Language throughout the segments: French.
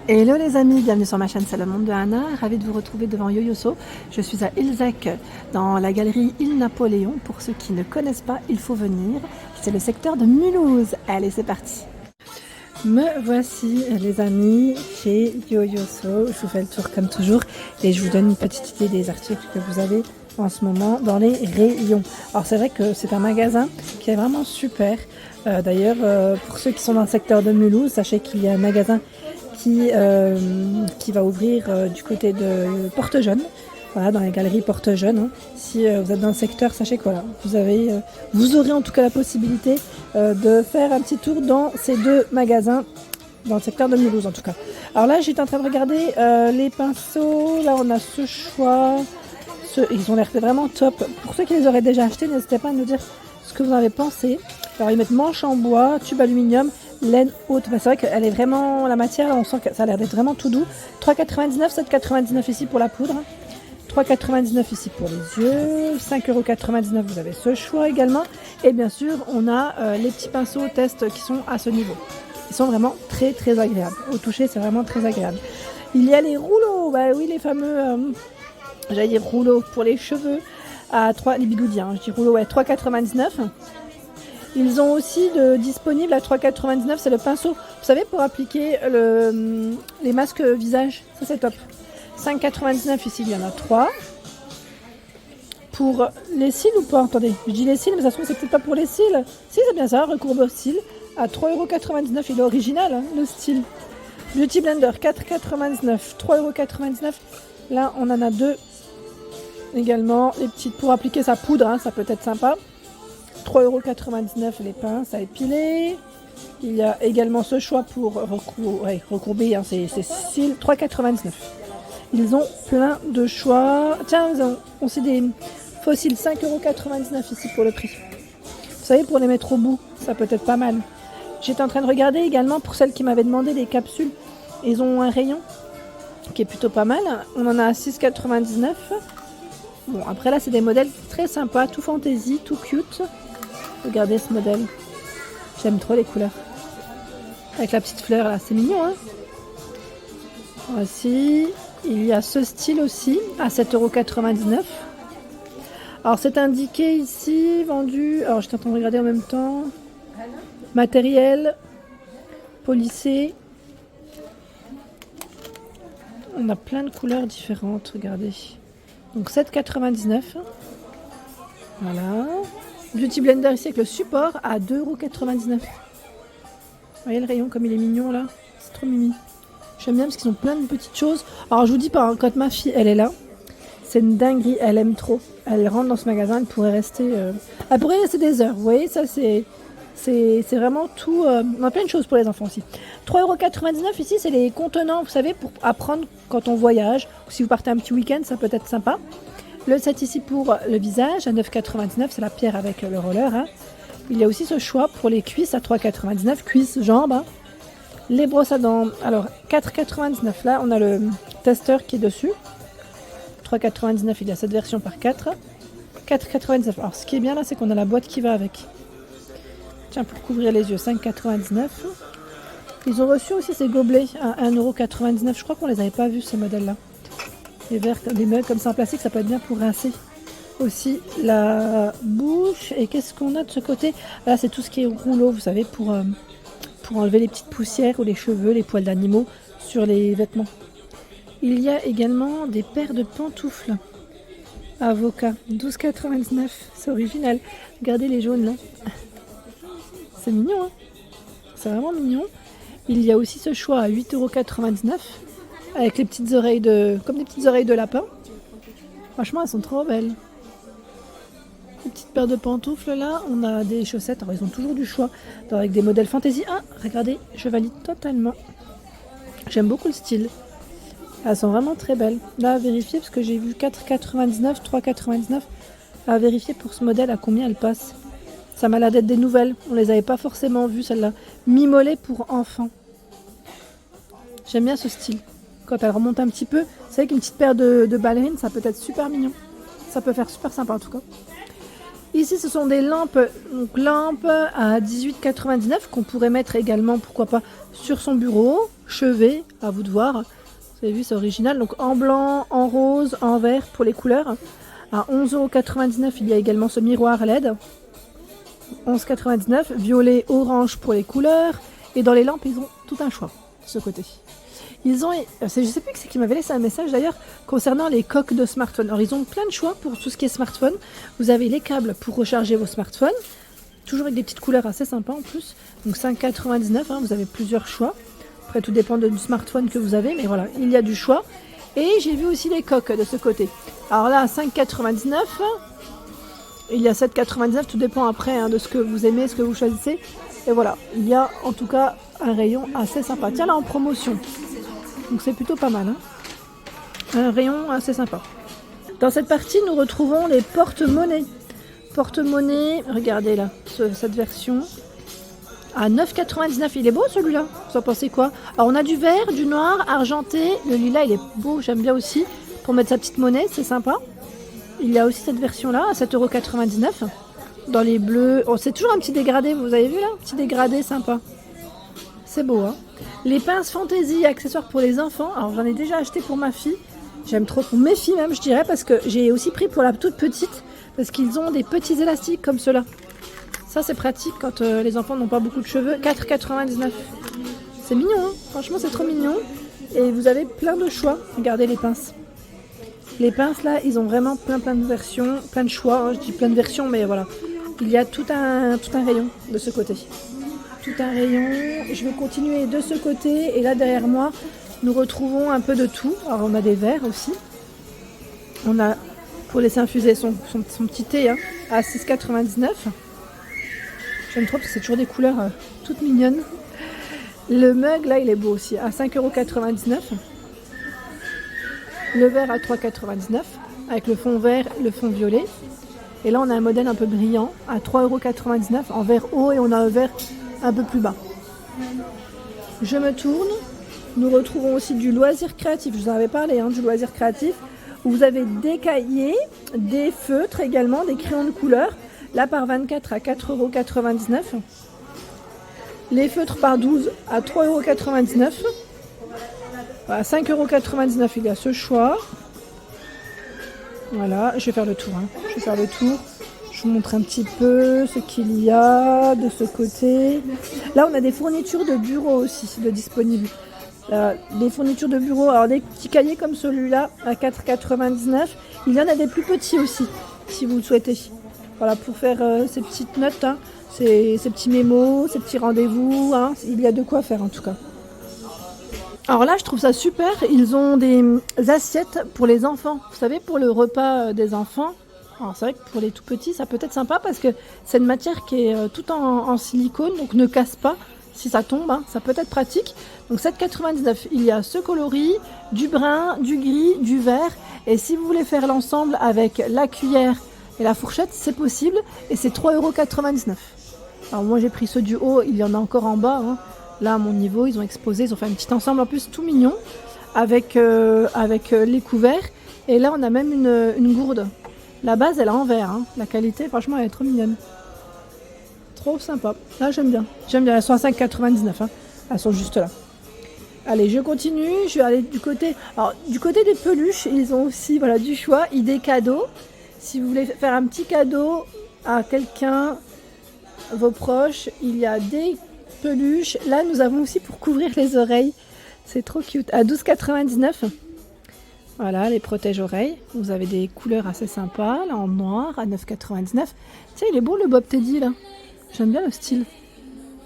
Hello les amis, bienvenue sur ma chaîne C'est le monde de Anna, ravie de vous retrouver devant Yoyoso. Je suis à Ilzac dans la galerie Il Napoléon. Pour ceux qui ne connaissent pas, il faut venir. C'est le secteur de Mulhouse. Allez, c'est parti. Me voici les amis chez Yoyoso. Je vous fais le tour comme toujours et je vous donne une petite idée des articles que vous avez en ce moment dans les rayons. Alors c'est vrai que c'est un magasin qui est vraiment super. D'ailleurs, pour ceux qui sont dans le secteur de Mulhouse, sachez qu'il y a un magasin qui va ouvrir du côté de Porte-Jeune, voilà, dans les galeries Porte-Jeune. Hein. Si vous êtes dans le secteur, sachez que voilà, vous aurez en tout cas la possibilité de faire un petit tour dans ces deux magasins, dans le secteur de Mulhouse en tout cas. Alors là, j'étais en train de regarder les pinceaux. Là, on a ce choix. Ils ont l'air vraiment top. Pour ceux qui les auraient déjà achetés, n'hésitez pas à nous dire ce que vous en avez pensé. Alors, ils mettent manche en bois, tube aluminium, laine haute. Bah, c'est vrai qu'elle est vraiment, la matière, là, on sent que ça a l'air d'être vraiment tout doux. 3,99 €, 7,99 € ici pour la poudre. 3,99 € ici pour les yeux. 5,99 €, vous avez ce choix également. Et bien sûr, on a les petits pinceaux test qui sont à ce niveau. Ils sont vraiment très très agréables. Au toucher, c'est vraiment très agréable. Il y a les rouleaux, bah oui, les fameux, j'allais dire rouleaux pour les cheveux, à 3, les bigoudis, hein, je dis rouleaux, ouais, 3,99 €. Ils ont aussi disponible à 3,99 €, c'est le pinceau, vous savez, pour appliquer les masques visage, ça c'est top. 5,99 € ici, il y en a 3. Pour les cils ou pas? Attendez, je dis les cils, mais ça se trouve c'est peut-être pas pour les cils. Si, c'est bien ça, recourbe cils, à 3,99 €, il est original, hein, le style. Beauty Blender, 4,99 €, 3,99 €. Là, on en a deux également, les petites pour appliquer sa poudre, hein, ça peut être sympa. 3,99 € les pinces à épiler. Il y a également ce choix pour recourber, hein, c'est cils, 3,99 €. Ils ont plein de choix. Tiens, ils ont aussi des fossiles, 5,99 € ici pour le prix. Vous savez, pour les mettre au bout, ça peut être pas mal. J'étais en train de regarder également pour celles qui m'avaient demandé des capsules. Ils ont un rayon qui est plutôt pas mal. On en a à 6,99 €. Bon, après là, c'est des modèles très sympas, tout fantasy, tout cute. Regardez ce modèle. J'aime trop les couleurs. Avec la petite fleur là, c'est mignon, hein. Voici. Il y a ce style aussi à 7,99 €. Alors c'est indiqué ici, vendu. Alors j'étais en train de regarder en même temps. Matériel, polissé. On a plein de couleurs différentes, regardez. Donc 7,99 €. Voilà. Beauty Blender ici avec le support à 2,99 €. Vous voyez le rayon comme il est mignon là? C'est trop mimi. J'aime bien parce qu'ils ont plein de petites choses. Alors je vous dis pas, hein, quand ma fille elle est là, c'est une dinguerie, elle aime trop. Elle rentre dans ce magasin, elle pourrait rester des heures. Vous voyez, ça c'est vraiment tout. On a plein de choses pour les enfants aussi. 3,99 € ici, c'est les contenants, vous savez, pour apprendre quand on voyage. Ou si vous partez un petit week-end, ça peut être sympa. Le set ici pour le visage à 9,99 €, c'est la pierre avec le roller. Hein. Il y a aussi ce choix pour les cuisses à 3,99 €, cuisses, jambes. Hein. Les brosses à dents, alors 4,99 €, là on a le testeur qui est dessus. 3,99 €, il y a cette version par 4. 4,99 €. Alors ce qui est bien là, c'est qu'on a la boîte qui va avec. Tiens, pour couvrir les yeux, 5,99 €. Ils ont reçu aussi ces gobelets à 1,99 €. Je crois qu'on les avait pas vus ces modèles-là. Les verres, des mugs comme ça en plastique, ça peut être bien pour rincer aussi la bouche. Et qu'est-ce qu'on a de ce côté? Là, c'est tout ce qui est rouleau, vous savez, pour enlever les petites poussières ou les cheveux, les poils d'animaux sur les vêtements. Il y a également des paires de pantoufles avocat, 12,99 €. C'est original. Regardez les jaunes là. C'est mignon, hein? C'est vraiment mignon. Il y a aussi ce choix à 8,99 € avec les petites oreilles comme des petites oreilles de lapin. Franchement, elles sont trop belles. Une petite paire de pantoufles là, on a des chaussettes, alors ils ont toujours du choix avec des modèles fantasy. Ah, regardez, je valide totalement. J'aime beaucoup le style. Elles sont vraiment très belles. Là, à vérifier, parce que j'ai vu 4,99 €, 3,99 €. À vérifier pour ce modèle à combien elles passent. Ça m'a l'air d'être des nouvelles, on les avait pas forcément vues celles-là. Mi-mollet pour enfants. J'aime bien ce style. Quand elle remonte un petit peu, c'est vrai qu'une petite paire de ballerines, ça peut être super mignon. Ça peut faire super sympa en tout cas. Ici, ce sont des lampes, donc lampes à 18,99 qu'on pourrait mettre également, pourquoi pas, sur son bureau, chevet, à vous de voir. Vous avez vu, c'est original. Donc en blanc, en rose, en vert pour les couleurs. À 11,99 €, il y a également ce miroir LED. 11,99 €, violet, orange pour les couleurs. Et dans les lampes, ils ont tout un choix de ce côté. Ils ont, je sais plus qui m'avait laissé un message d'ailleurs concernant les coques de smartphone. Alors ils ont plein de choix pour tout ce qui est smartphone. Vous avez les câbles pour recharger vos smartphones, toujours avec des petites couleurs assez sympas en plus. Donc 5,99 €, vous avez plusieurs choix. Après tout dépend du smartphone que vous avez, mais voilà, il y a du choix. Et j'ai vu aussi les coques de ce côté. Alors là, 5,99 €. Il y a 7,99 €, tout dépend après de ce que vous aimez, ce que vous choisissez. Et voilà, il y a en tout cas un rayon assez sympa. Tiens, là en promotion. Donc c'est plutôt pas mal. Un rayon assez sympa. Dans cette partie, nous retrouvons les porte-monnaies. Porte-monnaie, regardez là, cette version. À 9,99 €. Il est beau celui-là. Vous en pensez quoi? Alors on a du vert, du noir, argenté. Le lilas, il est beau, j'aime bien aussi. Pour mettre sa petite monnaie, c'est sympa. Il y a aussi cette version-là à 7,99 €. Dans les bleus, oh, c'est toujours un petit dégradé, vous avez vu là? Un petit dégradé sympa. C'est beau, hein? Les pinces fantaisie, accessoires pour les enfants. Alors j'en ai déjà acheté pour ma fille. J'aime trop pour mes filles même, je dirais, parce que j'ai aussi pris pour la toute petite, parce qu'ils ont des petits élastiques comme ceux-là. Ça c'est pratique quand les enfants n'ont pas beaucoup de cheveux. 4,99 €. C'est mignon, hein? Franchement c'est trop mignon. Et vous avez plein de choix. Regardez les pinces. Les pinces là, ils ont vraiment plein de versions, plein de choix. Hein. Je dis plein de versions, mais voilà. Il y a tout un rayon de ce côté. Tout un rayon. Je vais continuer de ce côté. Et là derrière moi, nous retrouvons un peu de tout. Alors on a des verres aussi. On a, pour laisser infuser son petit thé, hein, à 6,99 €. J'aime trop parce que c'est toujours des couleurs toutes mignonnes. Le mug là, il est beau aussi, à 5,99 €. Le vert à 3,99 € avec le fond vert, le fond violet. Et là, on a un modèle un peu brillant à 3,99 € en vert haut et on a un vert un peu plus bas. Je me tourne. Nous retrouvons aussi du loisir créatif. Je vous en avais parlé, du loisir créatif. Où vous avez des cahiers, des feutres également, des crayons de couleur. Là, par 24 à 4,99 €. Les feutres par 12 à 3,99 €. À 5,99 €, il y a ce choix. Voilà, je vais faire le tour. Je vais faire le tour. Je vous montre un petit peu ce qu'il y a de ce côté. Là, on a des fournitures de bureau aussi de disponibles. Des fournitures de bureau, alors des petits cahiers comme celui-là à 4,99 €. Il y en a des plus petits aussi, si vous le souhaitez. Voilà, pour faire ces petites notes, ces petits mémos, ces petits rendez-vous. Il y a de quoi faire en tout cas. Alors là, je trouve ça super. Ils ont des assiettes pour les enfants. Vous savez, pour le repas des enfants. Alors c'est vrai que pour les tout petits, ça peut être sympa parce que c'est une matière qui est tout en silicone, donc ne casse pas. Si ça tombe, ça peut être pratique. Donc 7,99 €. Il y a ce coloris, du brun, du gris, du vert. Et si vous voulez faire l'ensemble avec la cuillère et la fourchette, c'est possible. Et c'est 3,99 €. Alors moi, j'ai pris ceux du haut. Il y en a encore en bas. Là, à mon niveau, ils ont exposé, ils ont fait un petit ensemble en plus tout mignon avec les couverts. Et là, on a même une gourde. La base, elle est en verre. La qualité, franchement, elle est trop mignonne. Trop sympa. Là, j'aime bien. J'aime bien. Elles sont à 5,99 €. Elles sont juste là. Allez, je continue. Je vais aller du côté... Alors, du côté des peluches, ils ont aussi du choix. Idée cadeau. Si vous voulez faire un petit cadeau à quelqu'un, vos proches, il y a des peluches. Là, nous avons aussi pour couvrir les oreilles. C'est trop cute. À 12,99 €. Voilà, les protège-oreilles. Vous avez des couleurs assez sympas. Là, en noir, à 9,99 €. Tiens, il est beau le Bob Teddy, là. J'aime bien le style.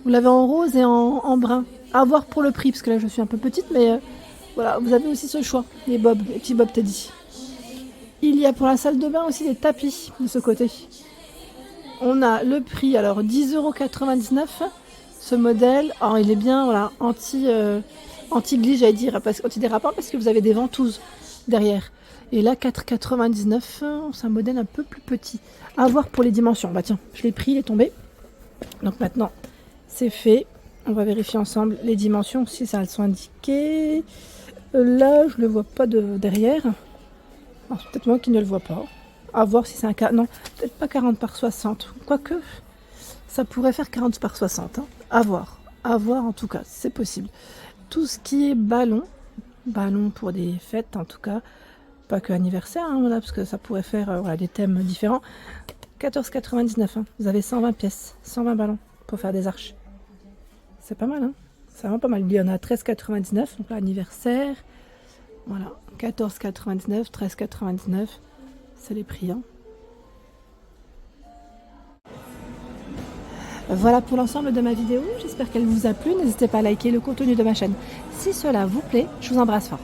Vous l'avez en rose et en brun. À voir pour le prix, parce que là, je suis un peu petite. Mais voilà, vous avez aussi ce choix. Les petits Bob Teddy. Il y a pour la salle de bain aussi des tapis de ce côté. On a le prix, alors 10,99 €. Ce modèle, alors il est bien anti-glisse, j'allais dire, anti-dérapant, parce que vous avez des ventouses derrière. Et là, 4,99 €, c'est un modèle un peu plus petit. À voir pour les dimensions. Bah tiens, je l'ai pris, il est tombé. Donc maintenant, c'est fait. On va vérifier ensemble les dimensions, si ça elles sont indiquées. Là, je ne le vois pas de derrière. C'est peut-être moi qui ne le vois pas. À voir si c'est un cas. Non, peut-être pas 40 par 60. Quoique, ça pourrait faire 40 par 60. Hein. À voir. À voir en tout cas, c'est possible. Tout ce qui est ballon pour des fêtes en tout cas, pas que anniversaire, hein, voilà, parce que ça pourrait faire voilà, des thèmes différents. 14,99. Hein. Vous avez 120 pièces, 120 ballons pour faire des arches. C'est pas mal, hein. C'est vraiment pas mal. Il y en a 13,99, donc l'anniversaire. Voilà, 14,99, 13,99. C'est les prix. Hein. Voilà pour l'ensemble de ma vidéo. J'espère qu'elle vous a plu. N'hésitez pas à liker le contenu de ma chaîne si cela vous plaît. Je vous embrasse fort.